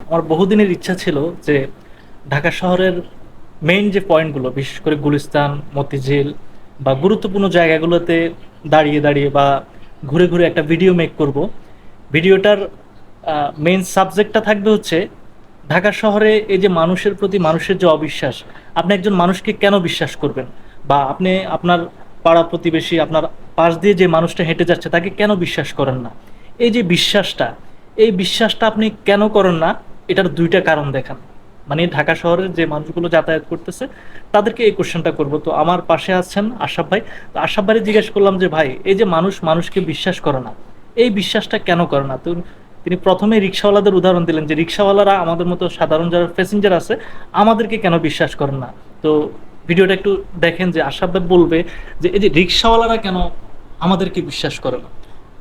আমার বহুদিনের ইচ্ছা ছিল যে ঢাকা শহরের মেইন যে পয়েন্টগুলো, বিশেষ করে গুলিস্তান, মতিঝিল বা গুরুত্বপূর্ণ জায়গাগুলোতে দাঁড়িয়ে দাঁড়িয়ে বা ঘুরে ঘুরে একটা ভিডিও মেক করব। ভিডিওটার মেইন সাবজেক্টটা থাকবে হচ্ছে ঢাকা শহরে এই যে মানুষের প্রতি মানুষের যে অবিশ্বাস, আপনি একজন মানুষকে কেন বিশ্বাস করবেন, বা আপনি আপনার পাড়া প্রতিবেশী, আপনার পাশ দিয়ে যে মানুষটা হেঁটে যাচ্ছে তাকে কেন বিশ্বাস করেন না। এই যে বিশ্বাসটা, এই বিশ্বাসটা আপনি কেন করেন না, এটার দুইটা কারণ দেখান। মানে ঢাকা শহরের যে মানুষগুলো যাতায়াত করতেছে তাদেরকে এই কোশ্চেনটা করব। তো আমার পাশে আছেন আশরাফ ভাই। তো আশরাফ ভাই জিজ্ঞেস করলাম যে ভাই, এই যে মানুষ মানুষকে বিশ্বাস করে না, এই বিশ্বাসটা কেন করে না। তো তিনি প্রথমে রিক্সাওয়ালাদের উদাহরণ দিলেন যে রিক্সাওয়ালারা আমাদের মতো সাধারণ যারা প্যাসেঞ্জার আছে আমাদেরকে কেন বিশ্বাস করেন না। তো ভিডিওটা একটু দেখেন যে আশরাফ ভাই বলবে যে এই যে রিক্সাওয়ালারা কেন আমাদেরকে বিশ্বাস করে না।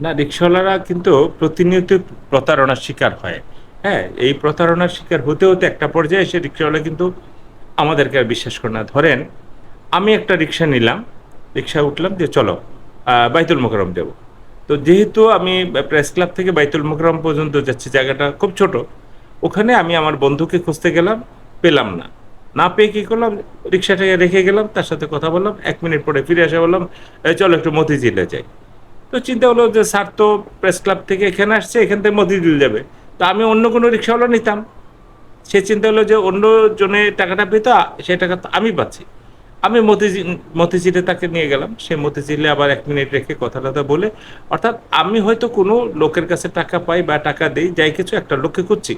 না, রিক্সাওয়ালারা কিন্তু প্রতিনিয়ত প্রতারণার শিকার হয়। হ্যাঁ, এই প্রতারণার শিকার হতে হতে একটা পর্যায়ে এসে রিক্সাওয়ালা কিন্তু আমাদেরকে আর বিশ্বাস করে না। ধরেন আমি একটা রিক্সা নিলাম, রিক্সায় উঠলাম যে চলো বাইতুল মোকাররম যাব। তো যেহেতু আমি প্রেস ক্লাব থেকে বাইতুল মোকাররম পর্যন্ত যাচ্ছি, জায়গাটা খুব ছোট, ওখানে আমি আমার বন্ধুকে খুঁজতে গেলাম, পেলাম না। না পেয়ে কী করলাম, রিক্সাটাকে রেখে গেলাম, তার সাথে কথা বললাম, 1 মিনিট পরে ফিরে এসে বললাম চলো একটু মতিঝিলে যাই। তো চিন্তা হলো যে স্যার তো প্রেস ক্লাব থেকে এখানে আসছে, এখান থেকে মতিঝিল যাবে, তো আমি অন্য কোনো রিক্সাওয়ালা নিতাম। সে চিন্তা হলো যে অন্য জনে টাকাটা পেত, সে টাকা তো আমি পাচ্ছি। আমি মতিঝিলে তাকে নিয়ে গেলাম, সে মতিঝিলে আবার 1 মিনিট রেখে কথা টথা বলে, অর্থাৎ আমি হয়তো কোনো লোকের কাছে টাকা পাই বা টাকা দেই, যাই কিছু একটা লোককে খুঁজছি।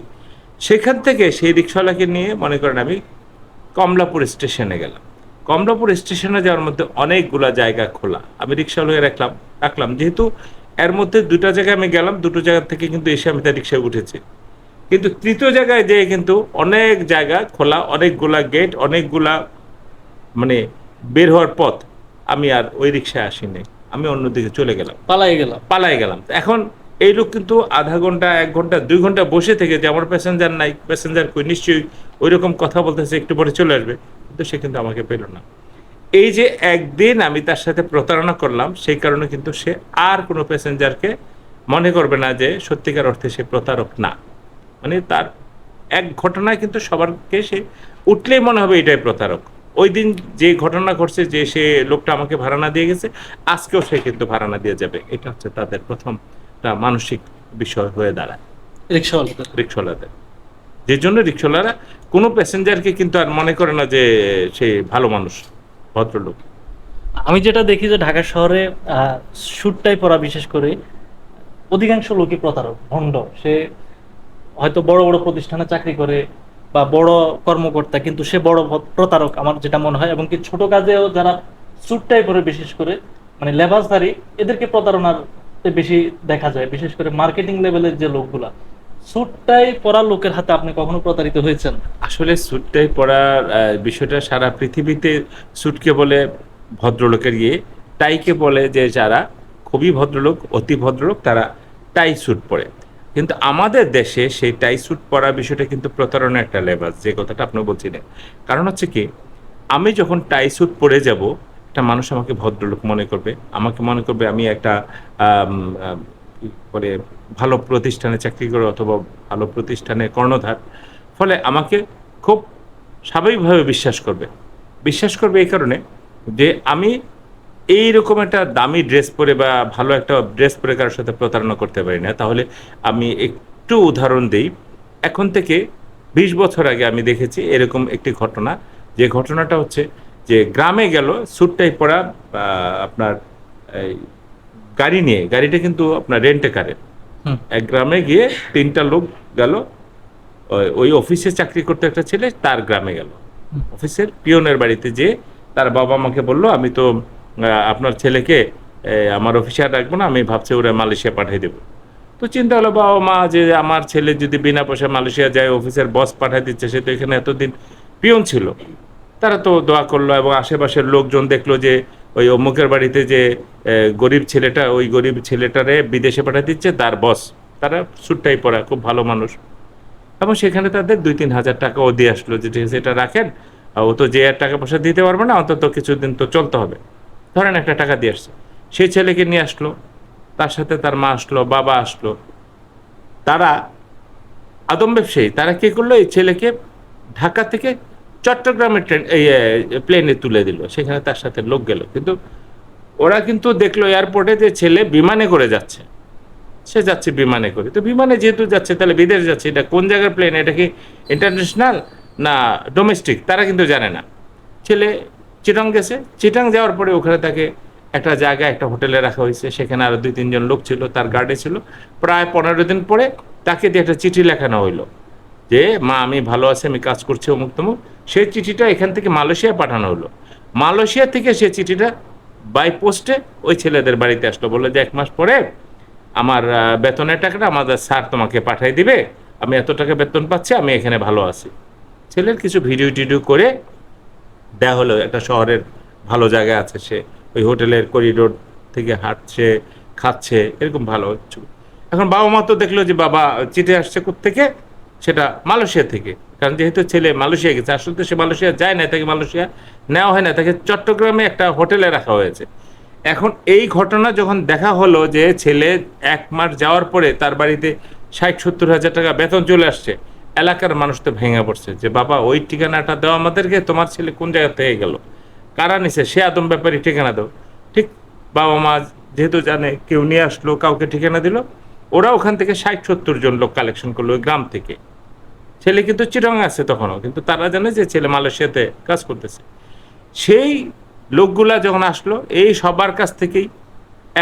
সেখান থেকে সেই রিক্সাওয়ালাকে নিয়ে মনে করেন আমি কমলাপুর স্টেশনে গেলাম। কমলাপুর স্টেশনে যাওয়ার মধ্যে অনেকগুলা জায়গা খোলা, আমি রিক্সাওয়ালাকে রাখলাম যেহেতু এর মধ্যে দুটো জায়গায় আমি গেলাম, দুটো জায়গা থেকে কিন্তু এসে আমি তার রিক্সায় উঠেছি। কিন্তু তৃতীয় জায়গায় যেয়ে কিন্তু অনেক জায়গা খোলা, অনেকগুলা গেট, অনেকগুলা মানে বের হওয়ার পথ। আমি আর ওই রিক্সায় আসিনি, আমি অন্যদিকে চলে গেলাম, পালাই গেলাম। পালাই গেলাম। তো এখন এই লোক কিন্তু আধা ঘন্টা, 1 ঘন্টা, 2 ঘন্টা বসে থেকে যে আমার প্যাসেঞ্জার নাই, প্যাসেঞ্জার কই, নিশ্চয়ই ওই রকম কথা বলতেছে, একটু পরে চলে আসবে, কিন্তু সে কিন্তু আমাকে পেল না। এই যে একদিন আমি তার সাথে প্রতারণা করলাম, সেই কারণে কিন্তু সে আর কোনো প্যাসেঞ্জারকে মনে করবে না যে সত্যিকার অর্থে সে প্রতারক না। মানে তার এক ঘটনায় কিন্তু সবারকে সে উঠলেই মনে হবে এটাই প্রতারক। ওই দিন যে ঘটনা ঘটছে, যে সে লোকটা আমাকে ভাড়া না দিয়ে গেছে, আজকেও সে কিন্তু ভাড়া না দিয়ে যাবে। এটা হচ্ছে তাদের প্রথমটা মানসিক বিষয় হয়ে দাঁড়ায় রিক্সাওয়ালাদের। রিক্সাওয়ালাদের। যে জন্য রিক্সাওয়ালারা কোনো প্যাসেঞ্জারকে কিন্তু আর মনে করে না যে সে ভালো মানুষ, ভদ্রলোক। আমি যেটা দেখি যে ঢাকা শহরে স্যুটটাই পরা, বিশেষ করে অধিকাংশ লোকই প্রতারক, ভণ্ড। সে হয়তো বড় বড় প্রতিষ্ঠানে চাকরি করে বা বড় কর্মকর্তা, কিন্তু সে বড় প্রতারক আমার যেটা মনে হয়। এবং কি ছোট কাজেও যারা স্যুটটাই পরে, বিশেষ করে মানে লেবাসধারী, এদেরকে প্রতারণার বেশি দেখা যায়। বিশেষ করে মার্কেটিং লেভেলের যে লোকগুলা, স্যুটটাই পরা লোকের হাতে আপনি কখনো প্রতারিত হয়েছেন? আসলে স্যুটটাই পরার বিষয়টা সারা পৃথিবীতে। স্যুটকে বলে ভদ্রলোকের ইয়ে, টাইকে বলে যে যারা খুবই ভদ্রলোক, অতি ভদ্রলোক, তারা টাই স্যুট পরে। কিন্তু আমাদের দেশে সেই টাই স্যুট পরা বিষয়টা কিন্তু প্রতারণার একটা লেবাস, যে কথাটা আপনি বলছিলেন। কারণ হচ্ছে কি, আমি যখন টাই স্যুট পরে যাব, একটা মানুষ আমাকে ভদ্রলোক মনে করবে, আমাকে মনে করবে আমি একটা আম, আম, কি বলে ভালো প্রতিষ্ঠানে চাকরি করে অথবা ভালো প্রতিষ্ঠানে কর্ণধার। ফলে আমাকে খুব স্বাভাবিকভাবে বিশ্বাস করবে এই কারণে যে আমি এইরকম একটা দামি ড্রেস পরে বা ভালো একটা ড্রেস পরে কারোর সাথে প্রতারণা করতে পারি না। তাহলে আমি একটু উদাহরণ দেই। এখন থেকে 20 বছর আগে আমি দেখেছি এরকম একটি ঘটনা। যে ঘটনাটা হচ্ছে যে গ্রামে গেল স্যুট-টাই পরা আপনার এই গাড়ি নিয়ে, গাড়িটা কিন্তু আপনার রেন্ট এ কারের। হুম। এক গ্রামে গিয়ে 3টা লোক গেল, ওই অফিসে চাকরি করতে একটা ছেলে তার গ্রামে গেল, হুম। অফিসের পিয়নের বাড়িতে, যে তার বাবা আমাকে বলল আমি তো আপনার ছেলেকে আমার অফিসে আর রাখবো না, আমি ভাবছি ওরা মালয়েশিয়া পাঠিয়ে দেবো। তো চিন্তা হলো বাবা মা যে আমার ছেলে যদি বিনা পয়সায় মালয়েশিয়া যায়, অফিসের বস পাঠিয়ে দিচ্ছে, সে তো এখানে এতদিন পিয়ন ছিল। তারা তো দোয়া করলো এবং আশেপাশের লোকজন দেখলো যে ওই অমুকের বাড়িতে যে গরিব ছেলেটা, ওই গরিব ছেলেটারে বিদেশে পাঠিয়ে দিচ্ছে তার বস। তারা স্যুট-টাই পরা, খুব ভালো মানুষ। এবং সেখানে তাদের 2-3 হাজার টাকাও দিয়ে আসলো যে ঠিক আছে এটা রাখেন, ও তো যে আর টাকা পয়সা দিতে পারবে না, অন্তত কিছুদিন তো চলতে হবে, ধরেন একটা টাকা দিয়ে আসছে। সেই ছেলেকে নিয়ে আসলো, তার সাথে তার মা আসলো, বাবা আসলো। তারা আদম ব্যবসায়ী তারা কি করলো, এই ছেলেকে ঢাকা থেকে চট্টগ্রামের ট্রেন এই প্লেনে তুলে দিল, সেখানে তার সাথে লোক গেল। কিন্তু ওরা কিন্তু দেখলো এয়ারপোর্টে যে ছেলে বিমানে করে যাচ্ছে, সে যাচ্ছে বিমানে করে, তো বিমানে যেহেতু যাচ্ছে তাহলে বিদেশ যাচ্ছে, এটা কোন জায়গার প্লেন, এটা কি ইন্টারন্যাশনাল না ডোমেস্টিক তারা কিন্তু জানে না। ছেলে চিটাং গেছে, চিটাং যাওয়ার পরে ওখানে তাকে একটা জায়গায় একটা হোটেলে রাখা হয়েছে, সেখানে আরো 2-3 জন লোক ছিল, তার গার্ডে ছিল। প্রায় 15 দিন পরে তাকে দিয়ে একটা চিঠি লেখানো হইলো যে মা আমি ভালো আছি, আমি কাজ করছি অমুক তমুক। সেই চিঠিটা এখান থেকে মালয়েশিয়া পাঠানো হলো। মালয়েশিয়া থেকে সেই চিঠিটা বাই পোস্টে ওই ছেলেদের বাড়িতে আসলো, বললো যে 1 মাস পরে আমার বেতনের টাকাটা আমাদের স্যার তোমাকে পাঠিয়ে দিবে, আমি এত টাকা বেতন পাচ্ছি, আমি এখানে ভালো আছি। ছেলের কিছু ভিডিও টিডিও করে দেয়া হলো, একটা শহরের ভালো জায়গা আছে, সে ওই হোটেলের করিডোর থেকে হাঁটছে, খাচ্ছে, এরকম ভালো হচ্ছে। এখন বাবা মা তো দেখলো যে বাবা চিঠি আসছে থেকে, সেটা মালয়েশিয়া থেকে, কারণ যেহেতু ছেলে মালয়েশিয়া গেছে, আসলে তো সে মালয়েশিয়া যায় না, তাকে মালয়েশিয়া নেওয়া হয় না, তাকে চট্টগ্রামে একটা হোটেলে রাখা হয়েছে। এখন এই ঘটনা যখন দেখা হলো যে ছেলে 1 মাস যাওয়ার পরে তার বাড়িতে 60-70 হাজার টাকা বেতন চলে আসছে, এলাকার মানুষ তো ভেঙে পড়ছে যে বাবা ওই ঠিকানাটা দাও আমাদেরকে, তোমার ছেলে কোন জায়গা থেকে গেল, কারা নিছে, সে আদম ব্যাপারী ঠিকানা দাও। ঠিক, বাবা মা যেহেতু জানে কেউ নিয়ে আসলো, কাউকে ঠিকানা দিল, ওরা ওখান থেকে 60-70 জন লোক কালেকশন করলো ওই গ্রাম থেকে। ছেলে কিন্তু চিটাং আছে তখনও, কিন্তু তারা জানে যে ছেলে মালয়েশিয়াতে কাজ করতেছে। সেই লোকগুলা যখন আসলো, এই সবার কাছ থেকেই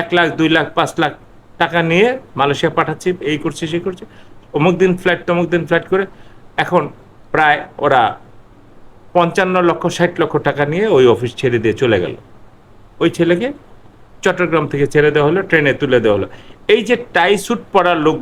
1 লাখ 2 লাখ 5 লাখ টাকা নিয়ে মালয়েশিয়া পাঠাচ্ছি, এই করছি সেই করছি, অমুক দিন ফ্লাইট তমুক দিন ফ্লাইট করে এখন প্রায় ওরা 55 লক্ষ 60 লক্ষ টাকা নিয়ে ওই অফিস ছেড়ে দিয়ে চলে গেল। ওই ছেলেকে চট্টগ্রাম থেকে ছেড়ে দেওয়া হলো, ট্রেনে তুলে দেওয়া হলো। এই যে টাই স্যুট পরা লোক